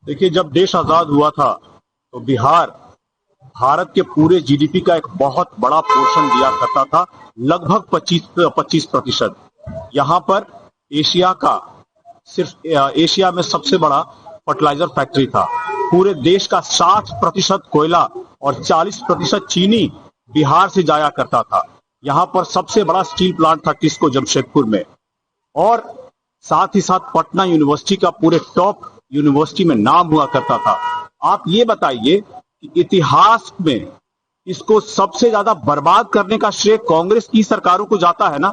देखिए, जब देश आजाद हुआ था तो बिहार भारत के पूरे जीडीपी का एक बहुत बड़ा पोर्शन दिया करता था, लगभग 25%। यहाँ पर एशिया का सिर्फ एशिया में सबसे बड़ा फर्टिलाइजर फैक्ट्री था। पूरे देश का 60% कोयला और 40% चीनी बिहार से जाया करता था। यहाँ पर सबसे बड़ा स्टील प्लांट था टिस्को जमशेदपुर में, और साथ ही साथ पटना यूनिवर्सिटी का पूरे टॉप यूनिवर्सिटी में नाम हुआ करता था। आप ये बताइए कि इतिहास में इसको सबसे ज्यादा बर्बाद करने का श्रेय कांग्रेस की सरकारों को जाता है ना,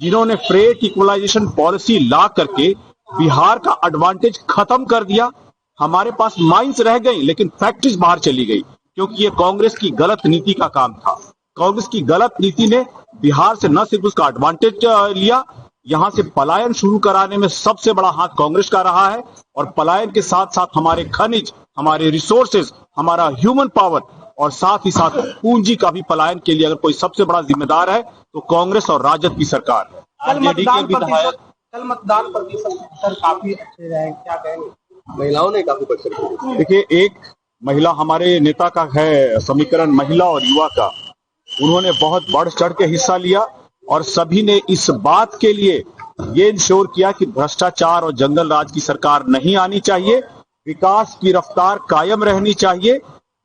जिन्होंने फ्रेट इक्वलाइजेशन पॉलिसी ला करके बिहार का एडवांटेज खत्म कर दिया। हमारे पास माइंस रह गई लेकिन फैक्ट्रीज बाहर चली गई, क्योंकि ये कांग्रेस की गलत नीति का काम था। कांग्रेस की गलत नीति ने बिहार से न सिर्फ उसका एडवांटेज लिया, यहां से पलायन शुरू कराने में सबसे बड़ा हाथ कांग्रेस का रहा है। और पलायन के साथ साथ हमारे खनिज, हमारे रिसोर्सेज, हमारा ह्यूमन पावर और साथ ही साथ पूंजी का भी पलायन के लिए अगर कोई सबसे बड़ा जिम्मेदार है तो कांग्रेस और राजद की सरकार है। कल मतदान प्रतिशत काफी अच्छे रहे, क्या कहेंगे? महिलाओं ने काफी बढ़ देखिए, एक महिला हमारे नेता का है समीकरण महिला और युवा का, उन्होंने बहुत बढ़ चढ़ के हिस्सा लिया और सभी ने इस बात के लिए ये इंश्योर किया कि भ्रष्टाचार और जंगल राज की सरकार नहीं आनी चाहिए, विकास की रफ्तार कायम रहनी चाहिए।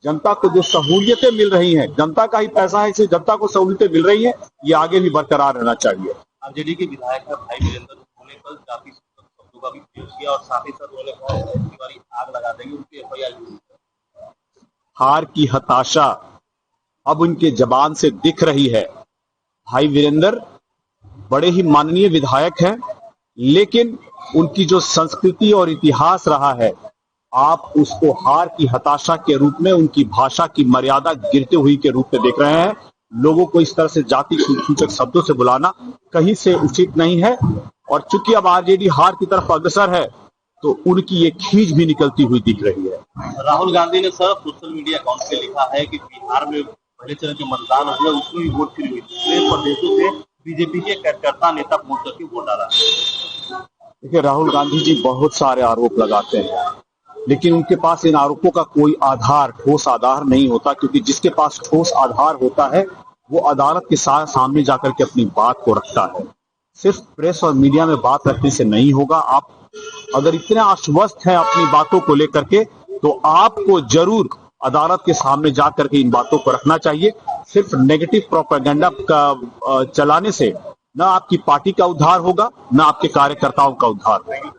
जनता को जो सहूलियतें मिल रही हैं, जनता का ही पैसा है, इससे जनता को सहूलियतें मिल रही हैं, ये आगे भी बरकरार रहना चाहिए। आरजेडी के विधायक है भाई वीरेंद्र, उन्होंने कल जाति शब्दों का भी प्रयोग किया और साथ ही साथ उन्होंने कहा आग लगा देंगे, उनकी एफआईआर। हार की हताशा अब उनके जबान से दिख रही है। भाई वीरेंद्र बड़े ही माननीय विधायक हैं, लेकिन उनकी जो संस्कृति और इतिहास रहा है, आप उसको हार की हताशा के रूप में, उनकी भाषा की मर्यादा गिरते हुई के रूप में देख रहे हैं। लोगों को इस तरह से जाति सूचक शब्दों से बुलाना कहीं से उचित नहीं है। और चूंकि अब आरजेडी हार की तरफ अग्रसर है तो उनकी ये खींच भी निकलती हुई दिख रही है। राहुल गांधी ने सर सोशल मीडिया अकाउंट पे लिखा है कि बिहार में पहले चरण के मतदान हुए, उसमें भी वोट फ्री हुई, प्रदेशों से बीजेपी के कार्यकर्ता नेता पहुंच करके वोट डाला। देखिए, राहुल गांधी जी बहुत सारे आरोप लगाते हैं, लेकिन उनके पास इन आरोपों का कोई आधार, ठोस आधार नहीं होता, क्योंकि जिसके पास ठोस आधार होता है वो अदालत के सामने जाकर के अपनी बात को रखता है। सिर्फ प्रेस और मीडिया में बात रखने से नहीं होगा। आप अगर इतने आश्वस्त हैं अपनी बातों को लेकर के, तो आपको जरूर अदालत के सामने जाकर के इन बातों को रखना चाहिए। सिर्फ नेगेटिव प्रोपेगेंडा का चलाने से न आपकी पार्टी का उद्धार होगा, न आपके कार्यकर्ताओं का उद्धार होगा।